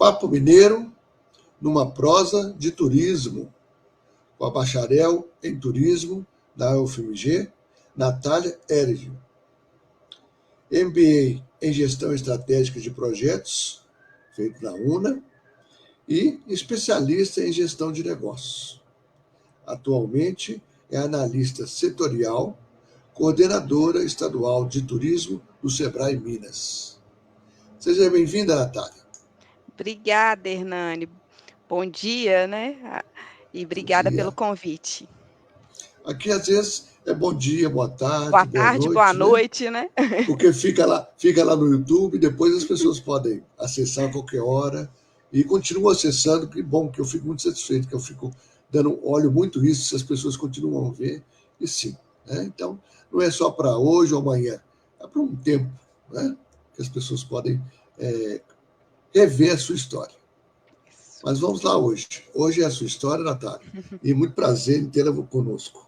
Papo Mineiro, numa prosa de turismo, com a bacharel em turismo da UFMG, Natália Erigio. MBA em Gestão Estratégica de Projetos, feito na UNA, e especialista em Gestão de Negócios. Atualmente é analista setorial, coordenadora estadual de turismo do Sebrae Minas. Seja bem-vinda, Natália. Obrigada, Hernani. Bom dia, né? E obrigada pelo convite. Aqui, às vezes, é bom dia, boa Boa tarde, boa noite, né? Porque fica lá no YouTube, depois as pessoas podem acessar a qualquer hora e continuam acessando, que bom, que eu fico muito satisfeito, que eu fico olho muito isso, se as pessoas continuam a ver, e sim. Né? Então, não é só para hoje ou amanhã, é para um tempo, né? Que as pessoas podem rever a sua história. Mas vamos lá hoje. Hoje é a sua história, Natália, e muito prazer em tê-la conosco.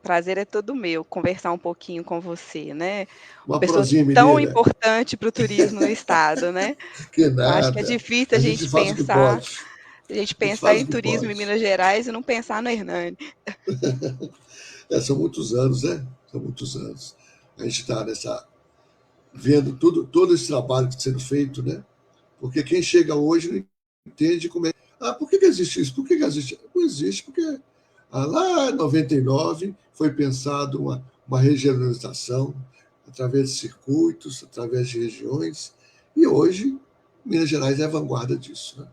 Prazer é todo meu, conversar um pouquinho com você, né? Uma pessoa prosinha tão mineira. importante para o turismo no estado, né? Que Eu acho que é nada. difícil A gente faz o que pode. a gente A gente pensar faz em o que turismo em pode. Minas Gerais e não pensar no Hernani. São muitos anos, né? São muitos anos. A gente está vendo todo esse trabalho que está sendo feito, né? Porque quem chega hoje não entende como é. Ah, por que existe isso? Por que existe? Não existe porque lá em 99 foi pensado uma regionalização através de circuitos, através de regiões, e hoje Minas Gerais é a vanguarda disso. Né?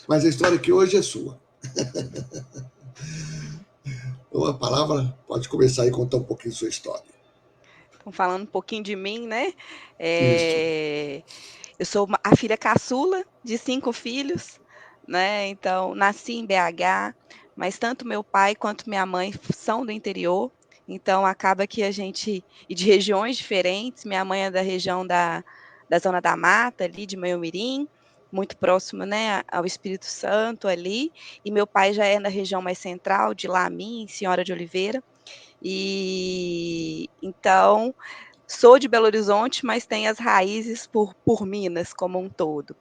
Mas a história aqui hoje é sua. Então, a palavra pode começar e contar um pouquinho sua história. Então, falando um pouquinho de mim, né? Isso. Eu sou a filha caçula de 5 filhos, né? Então, nasci em BH, mas tanto meu pai quanto minha mãe são do interior. Então, acaba que a gente. E de regiões diferentes. Minha mãe é da região da Zona da Mata, ali de Manhumirim, muito próximo, né, ao Espírito Santo ali. E meu pai já é da região mais central, de Lamin, Senhora de Oliveira. E então sou de Belo Horizonte, mas tenho as raízes por Minas como um todo.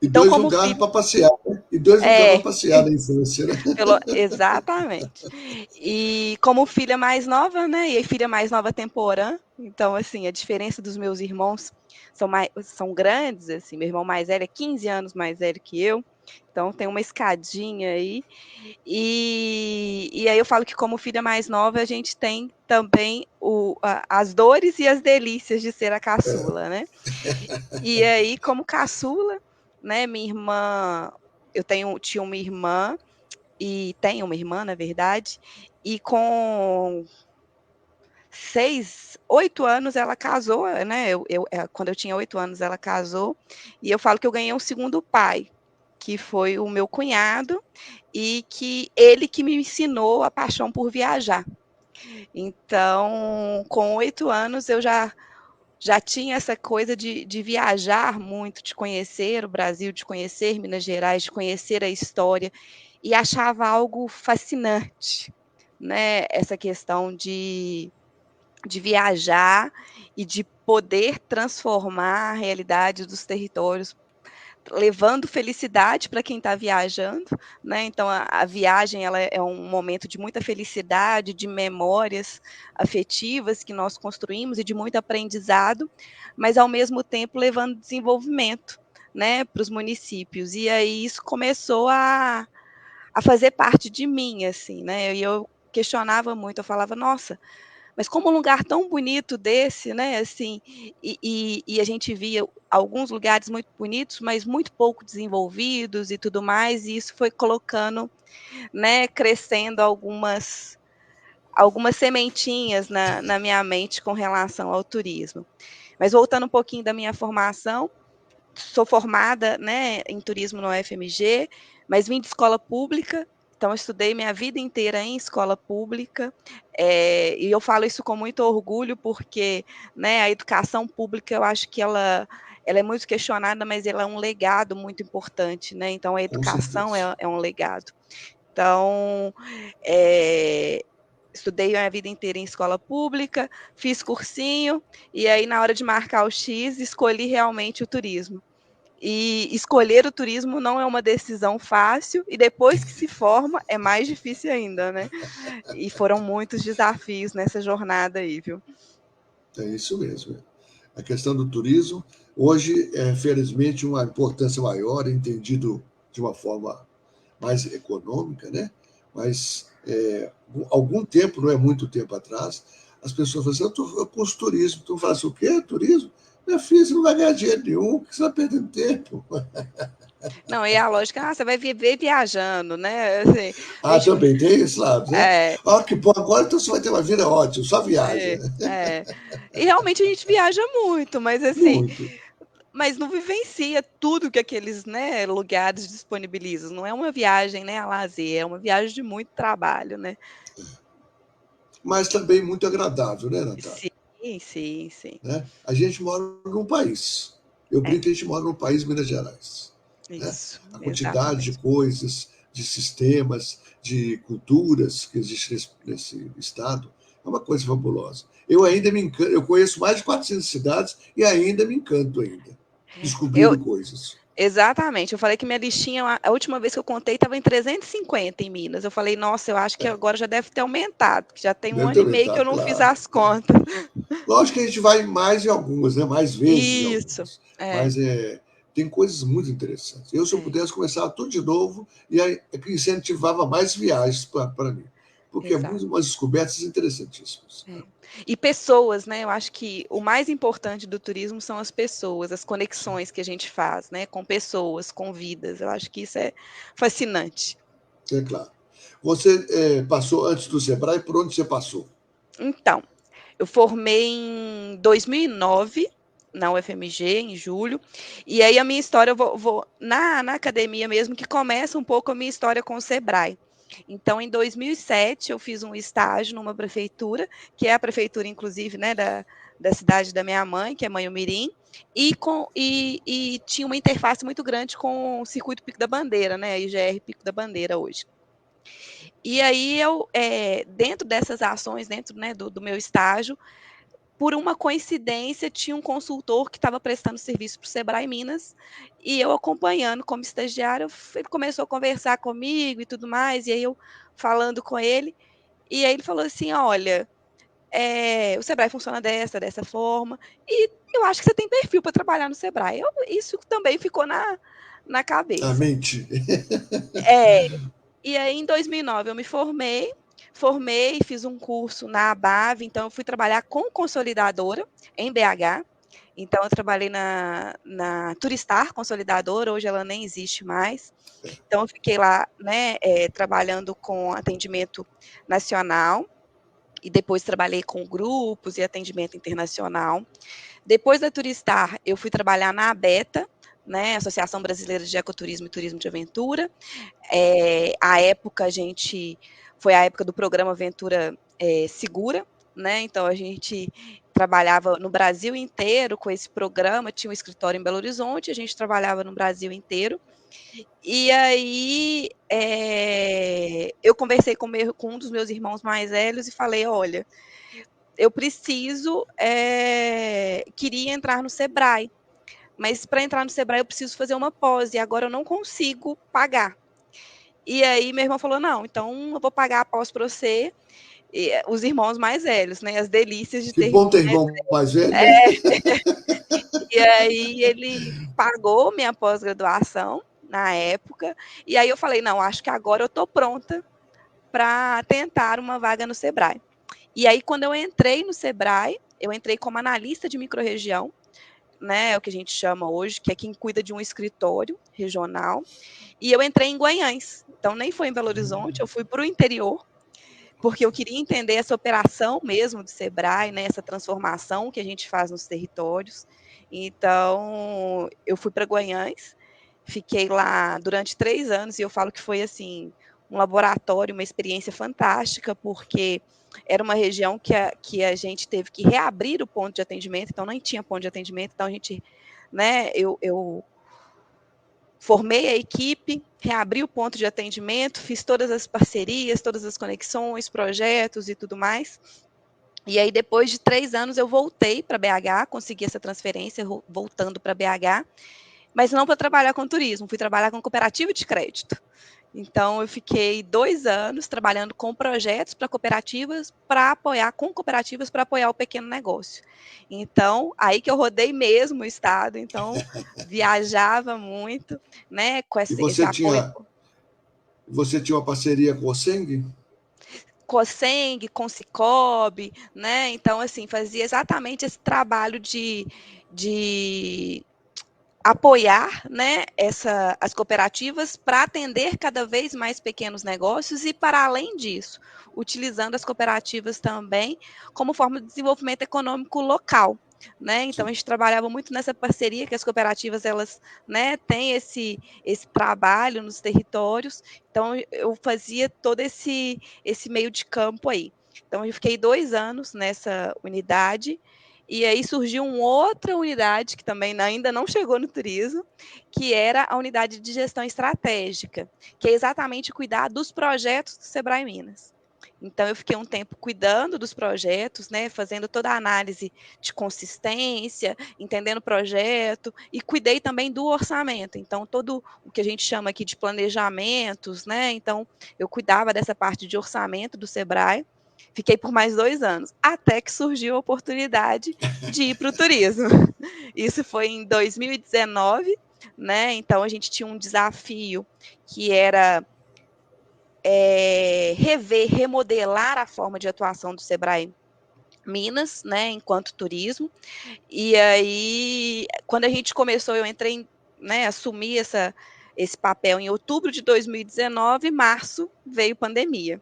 E Então, dois como lugares filho. para passear, né? E dois lugares para passear na infância, né? Exatamente. E como filha mais nova, né? E filha mais nova temporã, então, assim, a diferença dos meus irmãos são grandes, assim. Meu irmão mais velho é 15 anos mais velho que eu, então tem uma escadinha aí. E aí eu falo que como filha mais nova, a gente tem também as dores e as delícias de ser a caçula, né? E aí, como caçula, né, minha irmã, tinha uma irmã, e tenho uma irmã, na verdade, e com 8 anos ela casou, né? Quando eu tinha 8 anos, ela casou, e eu falo que eu ganhei um segundo pai, que foi o meu cunhado, e que ele que me ensinou a paixão por viajar. Então, com 8 anos, eu já tinha essa coisa de viajar muito, de conhecer o Brasil, de conhecer Minas Gerais, de conhecer a história, e achava algo fascinante, né? Essa questão de viajar e de poder transformar a realidade dos territórios, levando felicidade para quem está viajando, né? Então a viagem ela é um momento de muita felicidade, de memórias afetivas que nós construímos e de muito aprendizado, mas ao mesmo tempo levando desenvolvimento, né, para os municípios. E aí isso começou a fazer parte de mim, assim, né? E eu questionava muito, eu falava, nossa, mas como um lugar tão bonito desse, né, assim, e a gente via alguns lugares muito bonitos, mas muito pouco desenvolvidos e tudo mais, e isso foi colocando, né, crescendo algumas sementinhas na minha mente com relação ao turismo. Mas voltando um pouquinho da minha formação, sou formada, né, em turismo no UFMG, mas vim de escola pública, então eu estudei minha vida inteira em escola pública, e eu falo isso com muito orgulho porque, né, a educação pública eu acho que ela é muito questionada, mas ela é um legado muito importante, né? Então a Com educação certeza. é um legado. Então, é, estudei a vida inteira em escola pública, fiz cursinho, e aí na hora de marcar o X, escolhi realmente o turismo. E escolher o turismo não é uma decisão fácil, e depois que se forma, é mais difícil ainda, né? E foram muitos desafios nessa jornada aí, viu? É isso mesmo. A questão do turismo, hoje, felizmente, uma importância maior, entendido de uma forma mais econômica, né? Mas algum tempo, não é muito tempo atrás, as pessoas falam assim, eu curso turismo, tu faz o quê? Turismo? Minha filha, você não vai ganhar dinheiro nenhum, que você está perdendo tempo. Não, e a lógica, você vai viver viajando, né? Assim, a Ah, gente, também tem esse lado, né? é, Ah, que bom, agora então você vai ter uma vida ótima, só viaja. é. E realmente a gente viaja muito, mas assim, Muito. mas não vivencia tudo que aqueles, né, lugares disponibilizam. Não é uma viagem, né, a lazer, é uma viagem de muito trabalho, né? Mas também muito agradável, né, Natália? Sim, sim, sim. Né? A gente mora num país. Eu É, brinco que a gente mora num país, Minas Gerais. Né? isso, A quantidade de exatamente. coisas, de sistemas, de culturas que existe nesse estado é uma coisa fabulosa. Eu ainda me encanto, eu conheço mais de 400 cidades e ainda me encanto ainda, Eu, descobrindo coisas. exatamente, eu falei que minha listinha, a última vez que eu contei, estava em 350 em Minas. Eu falei, nossa, eu acho que É, agora já deve ter aumentado, que já tem um deve ano ter e meio que eu aumentado, não fiz claro. as contas. Lógico que a gente vai mais em algumas, né? Mais vezes em Isso, algumas. é, Mas tem coisas muito interessantes. Eu, se eu é, pudesse, começar tudo de novo e aí incentivava mais viagens para mim. Porque é exato. muito umas descobertas interessantíssimas. É. E pessoas, né? Eu acho que o mais importante do turismo são as pessoas, as Sim, conexões que a gente faz, né? Com pessoas, com vidas. Eu acho que isso é fascinante. é claro. Você passou antes do Sebrae, por onde você passou? Então, eu formei em 2009 na UFMG, em julho, e aí a minha história, eu vou na academia mesmo, que começa um pouco a minha história com o Sebrae. Então, em 2007, eu fiz um estágio numa prefeitura, que é a prefeitura, inclusive, né, da cidade da minha mãe, que é Manhumirim, e tinha uma interface muito grande com o Circuito Pico da Bandeira, né, a IGR Pico da Bandeira hoje. E aí eu, dentro dessas ações, dentro, né, do meu estágio, por uma coincidência, tinha um consultor que estava prestando serviço para o Sebrae Minas, e eu acompanhando como estagiária, ele começou a conversar comigo e tudo mais, e aí eu falando com ele, e aí ele falou assim, olha, o Sebrae funciona dessa forma, e eu acho que você tem perfil para trabalhar no Sebrae. Isso também ficou na A cabeça. mente. É, e aí, em 2009, eu me formei, fiz um curso na ABAV, então eu fui trabalhar com consolidadora em BH. Então, eu trabalhei na Turistar Consolidadora, hoje ela nem existe mais. Então, eu fiquei lá, né, trabalhando com atendimento nacional, e depois trabalhei com grupos e atendimento internacional. Depois da Turistar, eu fui trabalhar na ABETA, né, Associação Brasileira de Ecoturismo e Turismo de Aventura. A época, foi a época do programa Aventura Segura, né? Então a gente trabalhava no Brasil inteiro com esse programa, tinha um escritório em Belo Horizonte, a gente trabalhava no Brasil inteiro. E aí eu conversei com um dos meus irmãos mais velhos e falei, olha, eu queria entrar no Sebrae, mas para entrar no Sebrae eu preciso fazer uma pós, e agora eu não consigo pagar. E aí meu irmão falou, não, então eu vou pagar a pós para você, e, os irmãos mais velhos, né, as delícias de Que ter bom irmão ter mais irmão mais velho, né? velho. E aí ele pagou minha pós-graduação na época, e aí eu falei, não, acho que agora eu estou pronta para tentar uma vaga no Sebrae. E aí quando eu entrei no Sebrae, eu entrei como analista de microrregião, né, é o que a gente chama hoje, que é quem cuida de um escritório regional, e eu entrei em Guanhães, então nem foi em Belo Horizonte, eu fui para o interior, porque eu queria entender essa operação mesmo do Sebrae, né, essa transformação que a gente faz nos territórios. Então, eu fui para Guanhães, fiquei lá durante 3 anos, e eu falo que foi, assim, um laboratório, uma experiência fantástica, porque era uma região que a gente teve que reabrir o ponto de atendimento, então nem tinha ponto de atendimento, então a gente, né, eu formei a equipe, reabri o ponto de atendimento, fiz todas as parcerias, todas as conexões, projetos e tudo mais. E aí, depois de 3 anos, eu voltei para BH, consegui essa transferência, voltando para BH, mas não para trabalhar com turismo, fui trabalhar com cooperativa de crédito. Então, eu fiquei 2 anos trabalhando com projetos para cooperativas, para apoiar, com cooperativas, para apoiar o pequeno negócio. Então, aí que eu rodei mesmo o estado, então, viajava muito, né, com E esse apoio. você tinha uma parceria com o Seng? Cosseng, com Cicobi, né? Então, assim, fazia exatamente esse trabalho de apoiar, né, as cooperativas para atender cada vez mais pequenos negócios e, para além disso, utilizando as cooperativas também como forma de desenvolvimento econômico local. Né? Então, a Sim. gente trabalhava muito nessa parceria que as cooperativas elas, né, têm esse trabalho nos territórios. Então, eu fazia todo esse meio de campo aí. Então, eu fiquei 2 anos nessa unidade e aí surgiu uma outra unidade, que também ainda não chegou no turismo, que era a unidade de gestão estratégica, que é exatamente cuidar dos projetos do Sebrae Minas. Então, eu fiquei um tempo cuidando dos projetos, né, fazendo toda a análise de consistência, entendendo o projeto, e cuidei também do orçamento. Então, todo o que a gente chama aqui de planejamentos, né, então, eu cuidava dessa parte de orçamento do Sebrae. Fiquei por mais 2 anos, até que surgiu a oportunidade de ir para o turismo. Isso foi em 2019, né? Então a gente tinha um desafio que era rever, remodelar a forma de atuação do Sebrae Minas, né, enquanto turismo. E aí, quando a gente começou, eu entrei, né, assumi esse papel em outubro de 2019, março veio pandemia.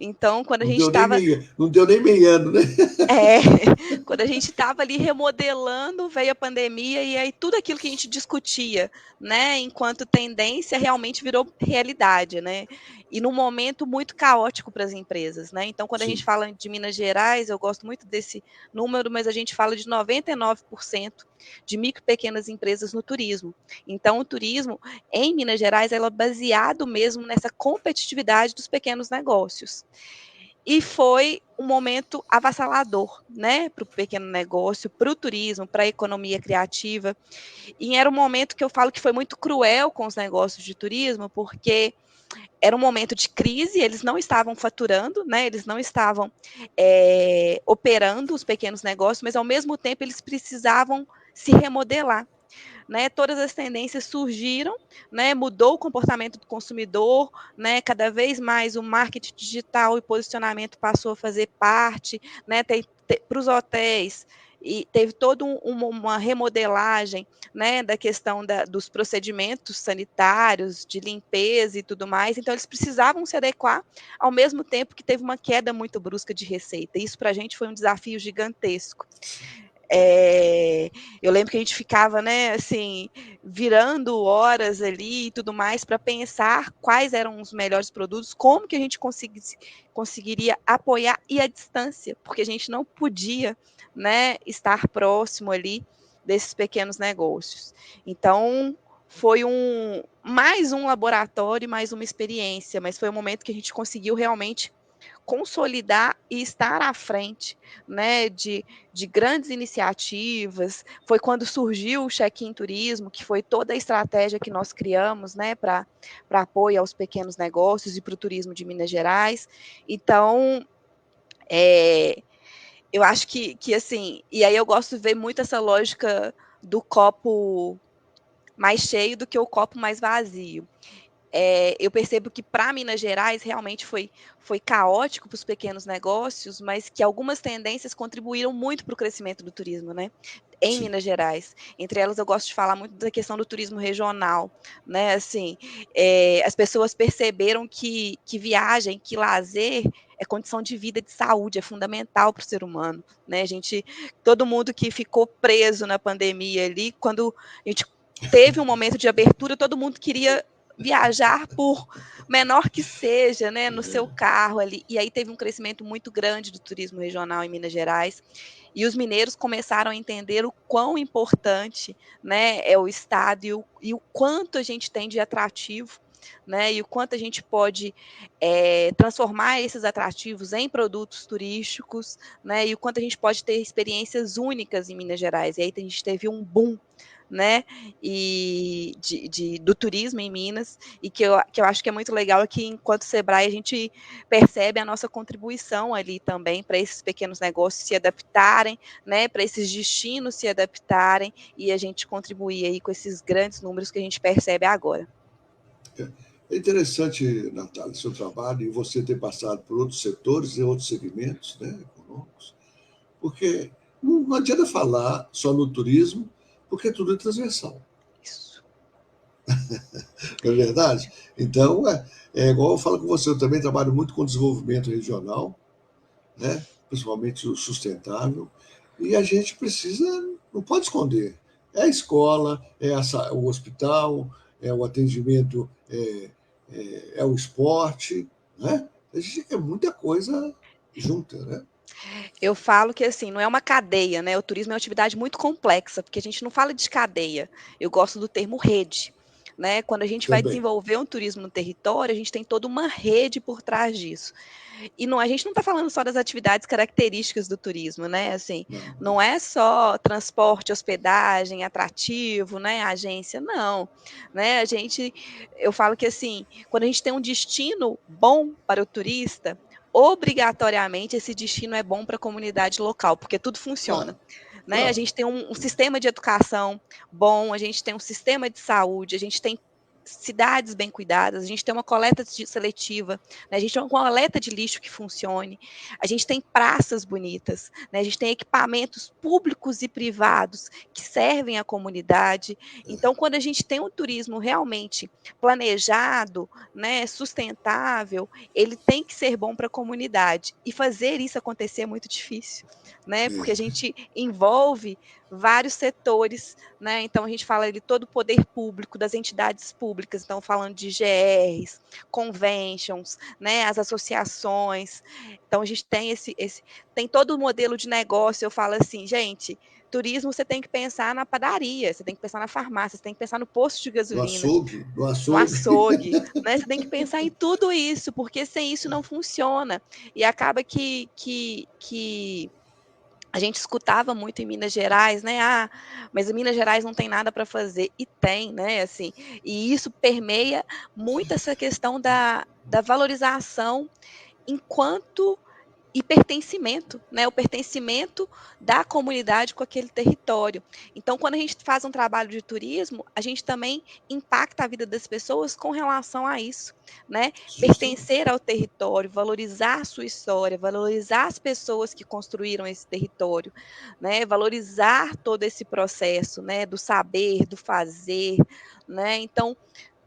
Então, quando a gente estava Não deu nem meio ano, né? É, quando a gente estava ali remodelando, veio a pandemia e aí tudo aquilo que a gente discutia, né, enquanto tendência, realmente virou realidade, né? E num momento muito caótico para as empresas, né? Então, quando a gente Sim. fala de Minas Gerais, eu gosto muito desse número, mas a gente fala de 99% de micro e pequenas empresas no turismo. Então, o turismo em Minas Gerais, ela é baseado mesmo nessa competitividade dos pequenos negócios. E foi um momento avassalador, né, para o pequeno negócio, para o turismo, para a economia criativa. E era um momento que eu falo que foi muito cruel com os negócios de turismo, porque era um momento de crise, eles não estavam faturando, né, eles não estavam operando os pequenos negócios, mas ao mesmo tempo eles precisavam se remodelar, né, todas as tendências surgiram, né, mudou o comportamento do consumidor, né, cada vez mais o marketing digital e posicionamento passou a fazer parte, né, para os hotéis, e teve toda uma remodelagem, né, da questão dos procedimentos sanitários, de limpeza e tudo mais, então eles precisavam se adequar, ao mesmo tempo que teve uma queda muito brusca de receita, isso para a gente foi um desafio gigantesco. Eu lembro que a gente ficava, né, assim, virando horas ali e tudo mais para pensar quais eram os melhores produtos, como que a gente conseguiria apoiar e à distância, porque a gente não podia, né, estar próximo ali desses pequenos negócios. Então, foi mais um laboratório, mais uma experiência, mas foi um momento que a gente conseguiu realmente consolidar e estar à frente, né, de grandes iniciativas. Foi quando surgiu o Check-in Turismo, que foi toda a estratégia que nós criamos, né, para apoio aos pequenos negócios e para o turismo de Minas Gerais. Então, eu acho que assim, e aí eu gosto de ver muito essa lógica do copo mais cheio do que o copo mais vazio. Eu percebo que para Minas Gerais realmente foi caótico para os pequenos negócios, mas que algumas tendências contribuíram muito para o crescimento do turismo, né? Em Sim. Minas Gerais. Entre elas, eu gosto de falar muito da questão do turismo regional, né? Assim, as pessoas perceberam que viagem, que lazer é condição de vida, de saúde, é fundamental para o ser humano, né? Todo mundo que ficou preso na pandemia ali, quando a gente teve um momento de abertura, todo mundo queria viajar por menor que seja, né, no seu carro ali. E aí teve um crescimento muito grande do turismo regional em Minas Gerais. E os mineiros começaram a entender o quão importante, né, é o estado e o quanto a gente tem de atrativo, né, e o quanto a gente pode transformar esses atrativos em produtos turísticos, né, e o quanto a gente pode ter experiências únicas em Minas Gerais. E aí a gente teve um boom, né, e do turismo em Minas, e que eu acho que é muito legal é que, enquanto Sebrae, a gente percebe a nossa contribuição ali também para esses pequenos negócios se adaptarem, né, para esses destinos se adaptarem, e a gente contribuir aí com esses grandes números que a gente percebe agora. É interessante, Natália, seu trabalho e você ter passado por outros setores e outros segmentos, né, econômicos, porque não adianta falar só no turismo, porque tudo é transversal. Isso. Não é verdade? Então, é igual eu falo com você, eu também trabalho muito com desenvolvimento regional, né? Principalmente o sustentável, e a gente precisa, não pode esconder. É a escola, o hospital, é o atendimento, é o esporte, né? A gente é muita coisa junta, né? Eu falo que, assim, não é uma cadeia, né, o turismo é uma atividade muito complexa, porque a gente não fala de cadeia, eu gosto do termo rede, né, quando a gente vai Também. desenvolver um turismo no território, a gente tem toda uma rede por trás disso. E não, a gente não está falando só das atividades características do turismo, né, assim, Não, não é só transporte, hospedagem, atrativo, né, agência, não, né, eu falo que, assim, quando a gente tem um destino bom para o turista, obrigatoriamente esse destino é bom para a comunidade local, porque tudo funciona, claro, né, a claro. gente tem um sistema de educação bom, a gente tem um sistema de saúde, a gente tem cidades bem cuidadas, a gente tem uma coleta seletiva, né, a gente tem uma coleta de lixo que funcione, a gente tem praças bonitas, né, a gente tem equipamentos públicos e privados que servem à comunidade. Então, quando a gente tem um turismo realmente planejado, né, sustentável, ele tem que ser bom para a comunidade. E fazer isso acontecer é muito difícil, né, porque a É, gente envolve vários setores, né, então a gente fala de todo o poder público, das entidades públicas, então falando de GRs, conventions, né, as associações, então a gente tem tem todo o modelo de negócio, eu falo assim, gente, turismo você tem que pensar na padaria, você tem que pensar na farmácia, você tem que pensar no posto de no gasolina, açougue, no no açougue. açougue, né, você tem que pensar em tudo isso, porque sem isso não funciona, e acaba que a gente escutava muito em Minas Gerais, né? Ah, mas em Minas Gerais não tem nada para fazer. E tem, né? Assim, e isso permeia muito essa questão da valorização enquanto e pertencimento, né, o pertencimento da comunidade com aquele território. Então, quando a gente faz um trabalho de turismo, a gente também impacta a vida das pessoas com relação a isso, né? Justamente. Pertencer ao território, valorizar a sua história, valorizar as pessoas que construíram esse território, né? Valorizar todo esse processo, né, do saber, do fazer, né? Então,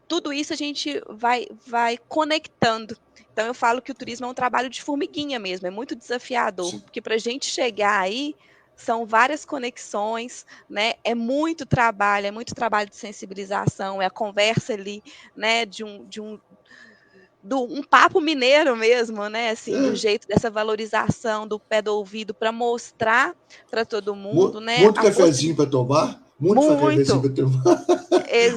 tudo isso a gente vai conectando. Então eu falo que o turismo é um trabalho de formiguinha mesmo, é muito desafiador, Sim. porque para a gente chegar aí, são várias conexões, né, é muito trabalho de sensibilização, é a conversa ali, né, um papo mineiro mesmo, né, assim, do É, jeito dessa valorização do pé do ouvido para mostrar para todo mundo, né, muito a cafezinho possibilidade. para tomar, muito cafezinho Muito, para tomar,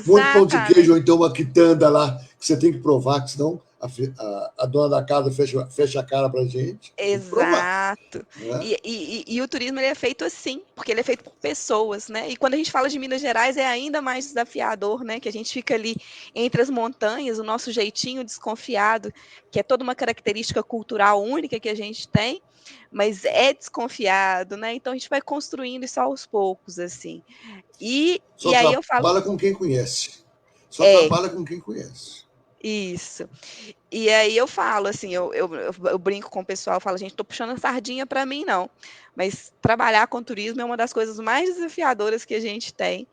muito pão de queijo, ou exatamente. então uma quitanda lá, que você tem que provar, que senão a dona da casa fecha a cara para gente. Tem que provar. Exato. Né? E o turismo ele é feito assim, porque ele é feito por pessoas, né? E quando a gente fala de Minas Gerais é ainda mais desafiador, né? Que a gente fica ali entre as montanhas, o nosso jeitinho desconfiado, que é toda uma característica cultural única que a gente tem, mas é desconfiado, né? Então a gente vai construindo isso aos poucos, assim. E Só aí eu falo, trabalha com quem conhece. Só é, trabalha com quem conhece. isso. E aí eu falo, assim, eu brinco com o pessoal, eu falo, gente, tô puxando a sardinha para mim, não. Mas trabalhar com turismo é uma das coisas mais desafiadoras que a gente tem,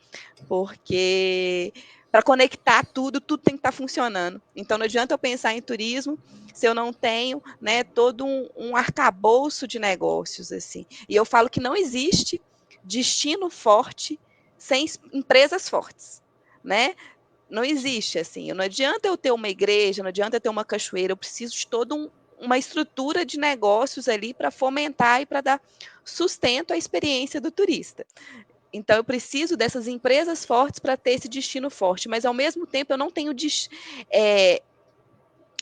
porque para conectar tudo, tudo tem que estar funcionando. Então não adianta eu pensar em turismo se eu não tenho, né, todo um arcabouço de negócios, assim. E eu falo que não existe destino forte sem empresas fortes, né? Não existe, assim, não adianta eu ter uma igreja, não adianta eu ter uma cachoeira, eu preciso de toda uma estrutura de negócios ali para fomentar e para dar sustento à experiência do turista. Então, eu preciso dessas empresas fortes para ter esse destino forte, mas ao mesmo tempo eu não tenho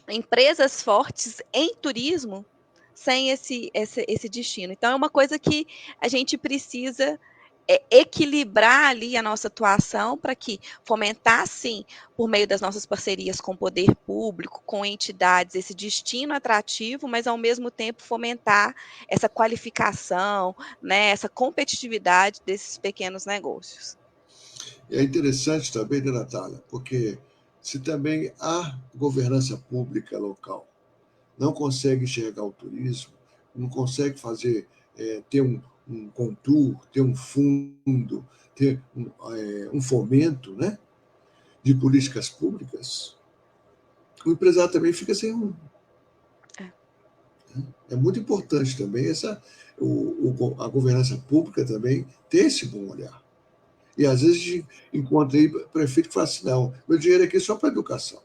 empresas fortes em turismo sem esse destino. Então, é uma coisa que a gente precisa equilibrar ali a nossa atuação para que fomentar, sim, por meio das nossas parcerias com o poder público, com entidades, esse destino atrativo, mas ao mesmo tempo fomentar essa qualificação, né, essa competitividade desses pequenos negócios. É interessante também, né, Natália, porque se também a governança pública local não consegue enxergar o turismo, não consegue fazer, ter um contour, ter um fundo, ter um fomento, né, de políticas públicas, o empresário também fica sem um. É muito importante também a governança pública também ter esse bom olhar. E às vezes a gente encontra aí prefeito que fala assim, não, meu dinheiro aqui é só para educação.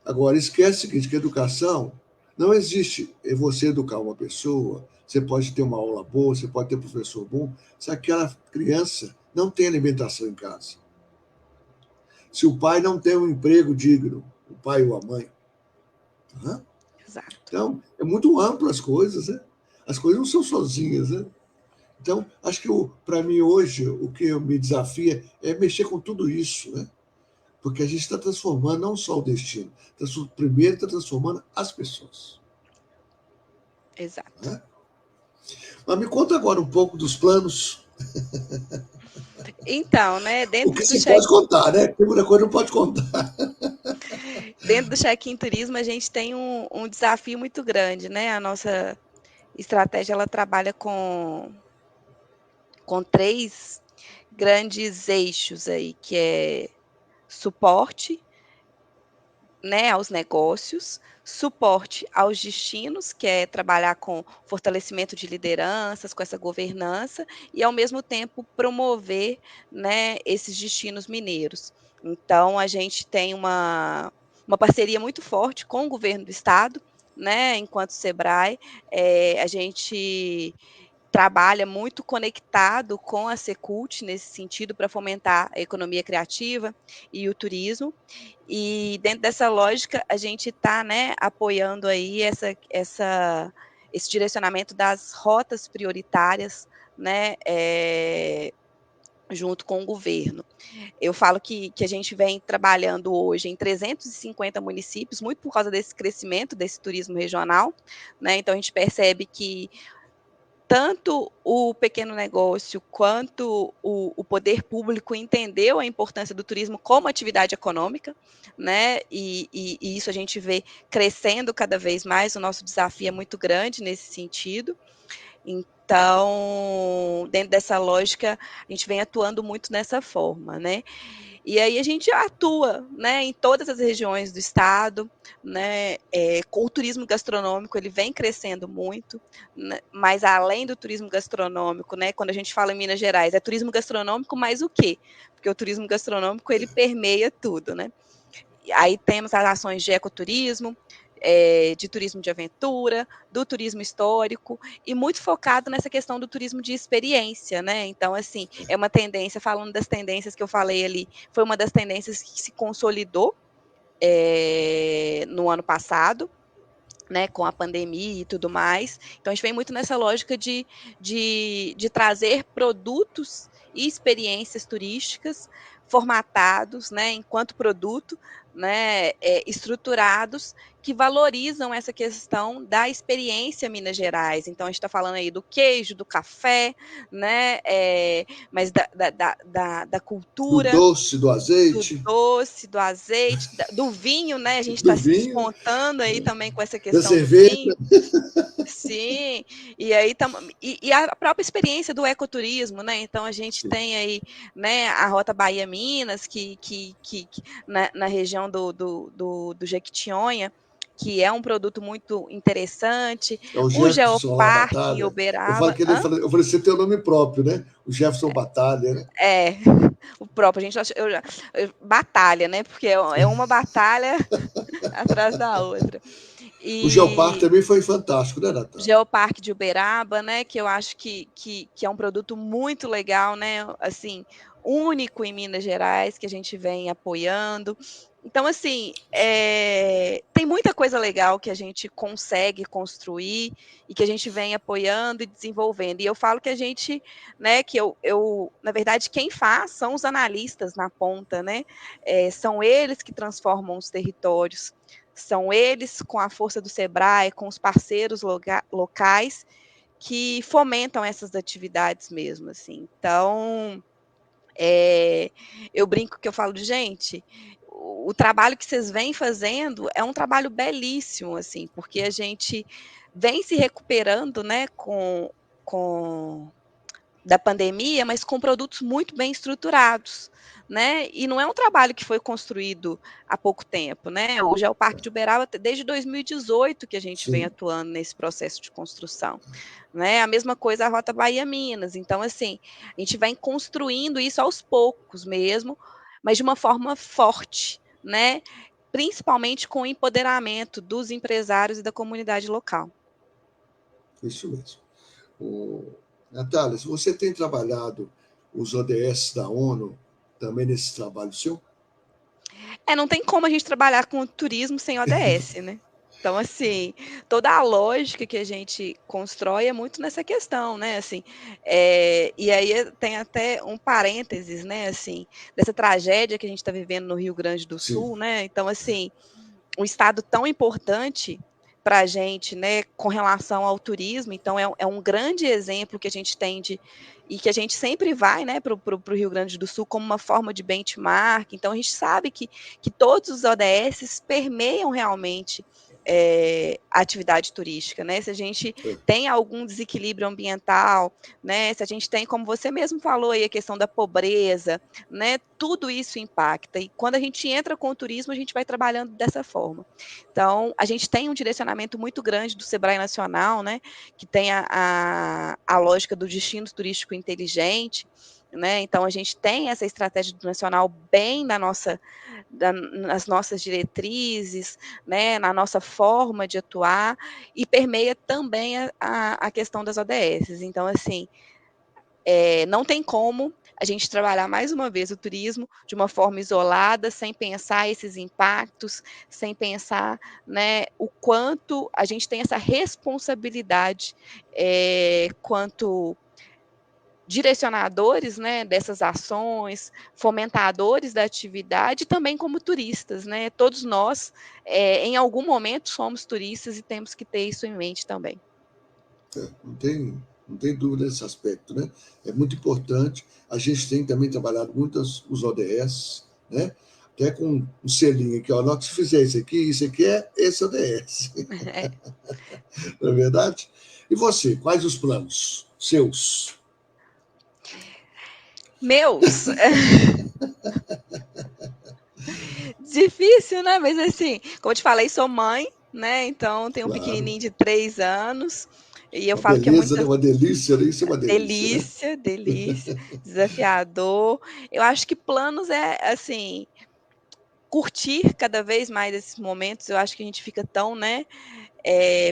Agora, esquece o seguinte, que educação não existe você educar uma pessoa, você pode ter uma aula boa, você pode ter um professor bom, se aquela criança não tem alimentação em casa. Se o pai não tem um emprego digno, o pai ou a mãe. Tá? Exato. Então, é muito amplo as coisas, né? As coisas não são sozinhas, né? Então, acho que para mim hoje, o que me desafia é mexer com tudo isso, né? Porque a gente está transformando não só o destino, primeiro está transformando as pessoas. Exato. Né? Mas me conta agora um pouco dos planos. Então, né, O que se pode contar, né? Tem muita coisa que não pode contar. Dentro do Check-in Turismo, a gente tem um desafio muito grande, né? A nossa estratégia, ela trabalha com 3 grandes eixos aí, que é suporte, né, aos negócios, suporte aos destinos, que é trabalhar com fortalecimento de lideranças, com essa governança, e ao mesmo tempo promover, né, esses destinos mineiros. Então, a gente tem uma parceria muito forte com o governo do estado, né, enquanto Sebrae, a gente trabalha muito conectado com a Secult nesse sentido para fomentar a economia criativa e o turismo. E dentro dessa lógica, a gente está, né, apoiando aí esse direcionamento das rotas prioritárias, né, junto com o governo. Eu falo que a gente vem trabalhando hoje em 350 municípios, muito por causa desse crescimento desse turismo regional, né? Então a gente percebe que tanto o pequeno negócio quanto o poder público entendeu a importância do turismo como atividade econômica, né? E isso a gente vê crescendo cada vez mais. O nosso desafio é muito grande nesse sentido. Então, dentro dessa lógica, a gente vem atuando muito nessa forma, né? E aí a gente atua, né, em todas as regiões do estado, né, com o turismo gastronômico ele vem crescendo muito, né, mas além do turismo gastronômico, né, quando a gente fala em Minas Gerais, é turismo gastronômico, mas o quê? Porque o turismo gastronômico ele permeia tudo, né? Aí temos as ações de ecoturismo, de turismo de aventura, do turismo histórico, e muito focado nessa questão do turismo de experiência, né? Então, assim, é uma tendência, falando das tendências que eu falei ali, foi uma das tendências que se consolidou no ano passado, né, com a pandemia e tudo mais. Então, a gente vem muito nessa lógica de trazer produtos e experiências turísticas formatados, né, enquanto produto, né, estruturados, que valorizam essa questão da experiência Minas Gerais. Então, a gente está falando aí do queijo, do café, né, mas da Do cultura, doce, do do azeite, doce, do azeite, do vinho, né? A gente do está se vinho, despontando aí também com essa da questão do cerveja. vinho. Sim, e aí e a própria experiência do ecoturismo, né? Então a gente tem aí, né, a Rota Bahia Minas, que na região do Jequitinhonha, que é um produto muito interessante, É o o Jefferson lá, Geoparque em Batalha. Eu falo Uberaba. que eu falei, você tem o nome próprio, né? O Jefferson Batalha, né? É, o próprio, a gente batalha, né? Porque é uma batalha atrás da outra. O Geoparque E também foi fantástico, né, Natália? Geoparque de Uberaba, né? Que eu acho que é um produto muito legal, né? Assim, único em Minas Gerais, que a gente vem apoiando. Então, assim, tem muita coisa legal que a gente consegue construir e que a gente vem apoiando e desenvolvendo. E eu falo que a gente, né, que na verdade, quem faz são os analistas na ponta, né? São eles que transformam os territórios, são eles, com a força do Sebrae, com os parceiros locais, que fomentam essas atividades mesmo, assim. Então, eu brinco que eu falo de gente, o trabalho que vocês vêm fazendo é um trabalho belíssimo, assim, porque a gente vem se recuperando, né, com da pandemia, mas com produtos muito bem estruturados, né? E não é um trabalho que foi construído há pouco tempo, né? O Geoparque de Uberaba, desde 2018 que a gente vem Sim, atuando nesse processo de construção, né? A mesma coisa a Rota Bahia Minas. Então, assim, a gente vem construindo isso aos poucos mesmo, mas de uma forma forte, né? Principalmente com o empoderamento dos empresários e da comunidade local. isso mesmo. O, Natália, se você tem trabalhado os ODS da ONU também nesse trabalho seu? Não tem como a gente trabalhar com turismo sem ODS, né? Então, assim, toda a lógica que a gente constrói é muito nessa questão, né? Assim, e aí tem até um parênteses, né? Assim, dessa tragédia que a gente está vivendo no Rio Grande do Sim, Sul, né? Então, assim, um estado tão importante para a gente, né, com relação ao turismo. Então, é um grande exemplo que a gente tem e que a gente sempre vai, né, para o Rio Grande do Sul como uma forma de benchmark. Então, a gente sabe que todos os ODS permeiam realmente a atividade turística, né? Se a gente tem algum desequilíbrio ambiental, né? Se a gente tem, como você mesmo falou aí, a questão da pobreza, né? Tudo isso impacta. E quando a gente entra com o turismo, a gente vai trabalhando dessa forma. Então, a gente tem um direcionamento muito grande do Sebrae Nacional, né? Que tem a lógica do destino turístico inteligente. Né? Então, a gente tem essa estratégia do nacional bem nas nossas diretrizes, né? Na nossa forma de atuar, e permeia também a questão das ODS. Então, assim, não tem como a gente trabalhar mais uma vez o turismo de uma forma isolada, sem pensar esses impactos, sem pensar, né, o quanto a gente tem essa responsabilidade quanto direcionadores, né, dessas ações, fomentadores da atividade, e também como turistas, né? Todos nós, em algum momento, somos turistas e temos que ter isso em mente também. não tem dúvida nesse aspecto, né? É muito importante. A gente tem também trabalhado muito os ODS, né? Até com um selinho aqui, ó, na hora que você fizer isso aqui é esse ODS, não é verdade? E você, quais os planos seus? Meus, difícil, né? Mas assim, como eu te falei, sou mãe, né? Então tenho um Claro, pequenininho de 3 anos. E eu uma falo que é beleza, muito né? Uma delícia, né? Isso é uma delícia, né? delícia, delícia, desafiador. Eu acho que planos é assim, curtir cada vez mais esses momentos. Eu acho que a gente fica tão, né,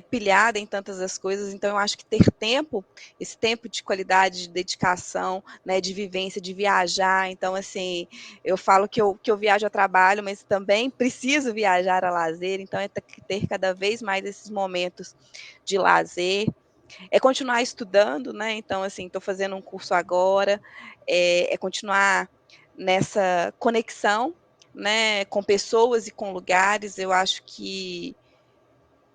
pilhada em tantas as coisas. Então, eu acho que ter tempo, esse tempo de qualidade, de dedicação, né, de vivência, de viajar. Então, assim, eu falo que eu viajo a trabalho, mas também preciso viajar a lazer. Então, é ter cada vez mais esses momentos de lazer. É continuar estudando, né? Então, assim, estou fazendo um curso agora, continuar nessa conexão, né, com pessoas e com lugares. Eu acho que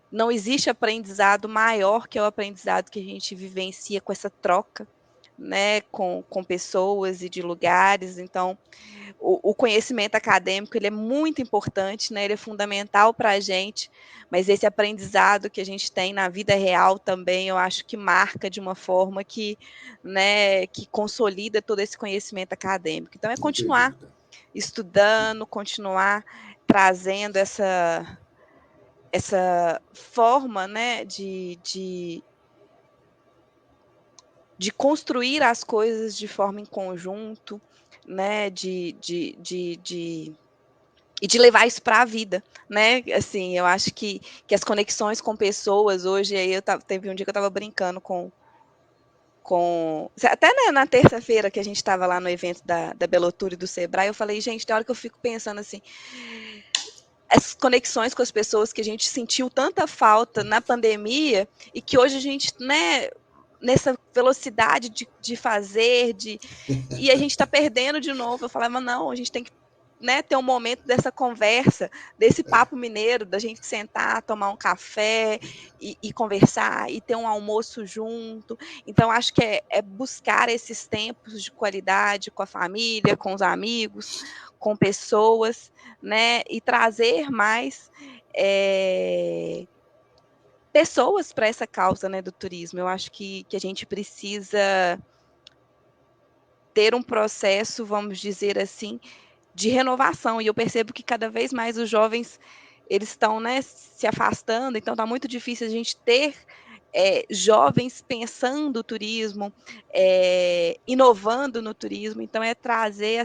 não existe aprendizado maior que o aprendizado que a gente vivencia com essa troca, né, com pessoas e de lugares. Então, o conhecimento acadêmico ele é muito importante, né, ele é fundamental para a gente, mas esse aprendizado que a gente tem na vida real também, eu acho que marca de uma forma que, né, que consolida todo esse conhecimento acadêmico. Então, é Não tem continuar dúvida. estudando, continuar trazendo essa forma, né, de construir as coisas de forma em conjunto, né, e de levar isso para a vida, né? Assim, eu acho que as conexões com pessoas hoje, aí teve um dia que eu estava brincando Até na terça-feira que a gente estava lá no evento da Belotur e do Sebrae, eu falei, gente, tem hora que eu fico pensando assim, essas conexões com as pessoas que a gente sentiu tanta falta na pandemia e que hoje a gente, né, nessa velocidade de fazer, e a gente está perdendo de novo. Eu falava, não, a gente tem que, né, ter um momento dessa conversa, desse papo mineiro, da gente sentar, tomar um café e conversar, e ter um almoço junto. Então, acho que é buscar esses tempos de qualidade com a família, com os amigos, com pessoas, né, e trazer mais pessoas para essa causa, né, do turismo. Eu acho que a gente precisa ter um processo, vamos dizer assim, de renovação. E eu percebo que cada vez mais os jovens eles estão, né, se afastando, então está muito difícil a gente ter jovens pensando o turismo, inovando no turismo. Então é trazer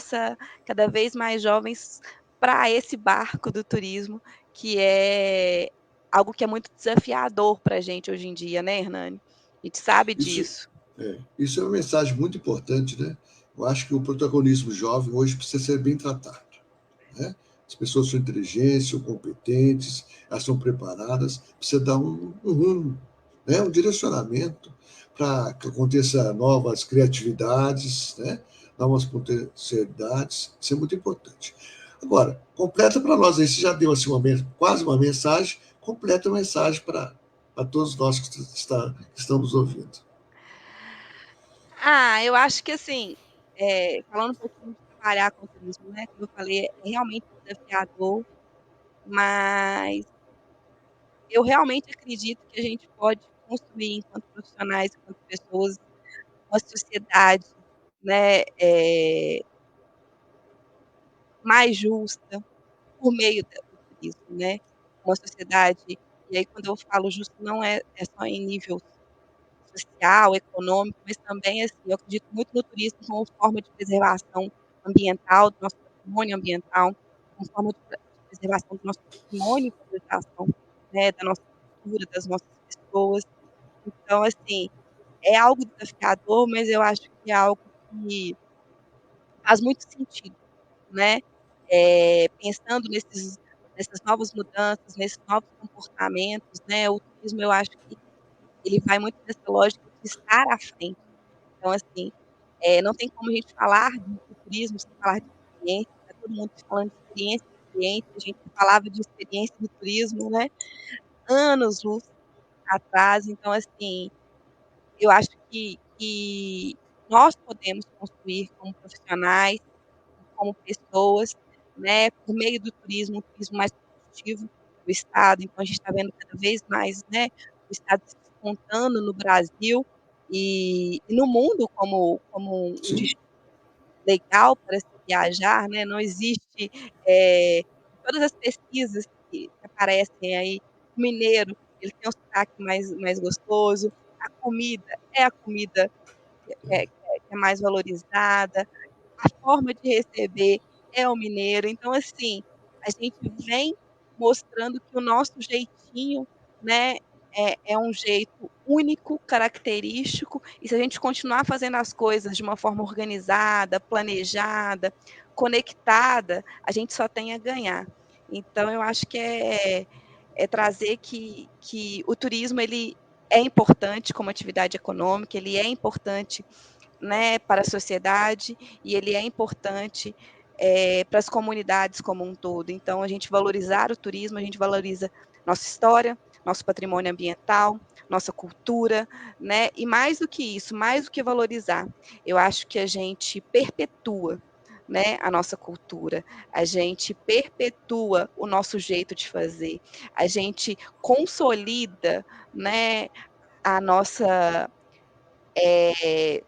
cada vez mais jovens para esse barco do turismo, que é algo que é muito desafiador para a gente hoje em dia, né, Hernani? A gente sabe Isso, disso. isso é uma mensagem muito importante, né? Eu acho que o protagonismo jovem hoje precisa ser bem tratado, né? As pessoas são inteligentes, são competentes, elas são preparadas, precisa dar um rumo, né? Um direcionamento para que aconteça novas criatividades, né? Novas potencialidades, isso é muito importante. Agora, completa para nós aí, você já deu assim, quase uma mensagem, completa a mensagem para todos nós que estamos ouvindo. Eu acho que assim, falando um pouquinho de trabalhar com o turismo, né, como eu falei, é realmente desafiador, mas eu realmente acredito que a gente pode construir enquanto profissionais, enquanto pessoas, uma sociedade, né, mais justa por meio do turismo, né. Uma sociedade, e aí quando eu falo justo não é só em nível social, econômico, mas também, assim, eu acredito muito no turismo como forma de preservação ambiental, do nosso patrimônio ambiental, como forma de preservação do nosso patrimônio e valorização, né, da nossa cultura, das nossas pessoas. Então, assim, é algo desafiador, mas eu acho que é algo que faz muito sentido, né. Pensando nessas novas mudanças, nesses novos comportamentos, né, o turismo eu acho que ele vai muito nessa lógica de estar à frente. Então, assim, não tem como a gente falar de turismo sem falar de experiência, tá todo mundo falando de experiência, experiência, a gente falava de experiência do turismo, né, anos-luz atrás. Então, assim, eu acho que nós podemos construir como profissionais, como pessoas, né, por meio do turismo, um turismo mais produtivo do estado. Então a gente está vendo cada vez mais, né, o estado se despontando no Brasil e no mundo como um Sim, destino legal para se viajar, né. Não existe, todas as pesquisas que aparecem aí, o mineiro, ele tem um sotaque mais gostoso, a comida é a comida que é mais valorizada, a forma de receber é o mineiro. Então, assim, a gente vem mostrando que o nosso jeitinho, né, é um jeito único, característico, e se a gente continuar fazendo as coisas de uma forma organizada, planejada, conectada, a gente só tem a ganhar. Então eu acho que é trazer que o turismo ele é importante como atividade econômica, ele é importante, né, para a sociedade e ele é importante para as comunidades como um todo. Então, a gente valorizar o turismo, a gente valoriza nossa história, nosso patrimônio ambiental, nossa cultura, né? E mais do que isso, mais do que valorizar, eu acho que a gente perpetua, né, a nossa cultura, a gente perpetua o nosso jeito de fazer, a gente consolida, né, a nossa é,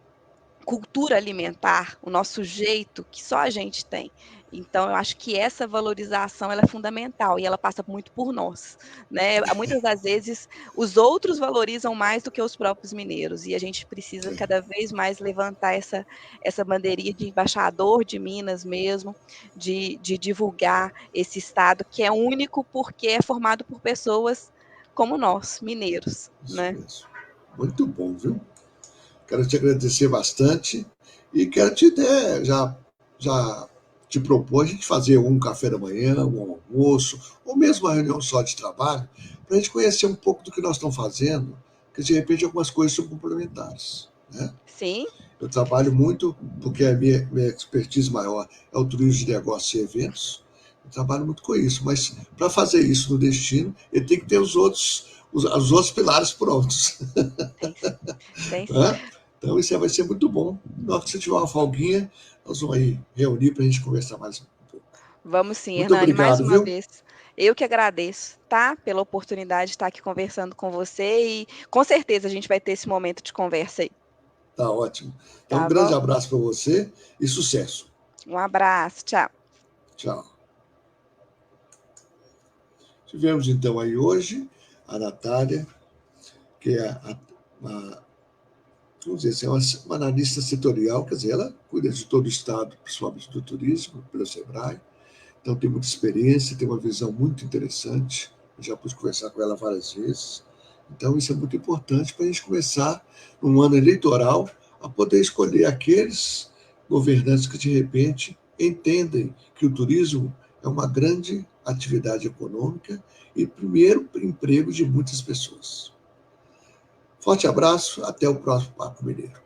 cultura alimentar, o nosso jeito que só a gente tem. Então eu acho que essa valorização ela é fundamental e ela passa muito por nós, né. Muitas das vezes os outros valorizam mais do que os próprios mineiros e a gente precisa cada vez mais levantar essa bandeirinha de embaixador de Minas mesmo, de divulgar esse estado que é único porque é formado por pessoas como nós, mineiros, isso né. mesmo. Muito bom, viu? Quero te agradecer bastante e quero te já te propor a gente fazer um café da manhã, um almoço, ou mesmo uma reunião só de trabalho, para a gente conhecer um pouco do que nós estamos fazendo, porque de repente algumas coisas são complementares, né? Sim, Eu trabalho muito, porque a minha expertise maior é o turismo de negócios e eventos. Eu trabalho muito com isso, mas para fazer isso no destino, ele tem que ter os outros pilares prontos. tem, tem sim. Né? Então, isso vai ser muito bom. Na hora que você tiver uma folguinha, nós vamos aí reunir para a gente conversar mais um pouco. Vamos sim, Muito Hernani, mais obrigado, uma viu? vez. Eu que agradeço, tá? Pela oportunidade de estar aqui conversando com você e com certeza a gente vai ter esse momento de conversa aí, Tá ótimo. Então, um tá grande bom? abraço para você e sucesso. Um abraço, tchau. Tchau. Tivemos então aí hoje a Natália, que é vamos dizer assim, uma analista setorial, quer dizer, ela cuida de todo o Estado, principalmente do turismo, pelo SEBRAE, então tem muita experiência, tem uma visão muito interessante, eu já pude conversar com ela várias vezes, então isso é muito importante para a gente começar, num ano eleitoral, a poder escolher aqueles governantes que, de repente, entendem que o turismo é uma grande atividade econômica e primeiro emprego de muitas pessoas. Forte abraço, até o próximo Papo Mineiro.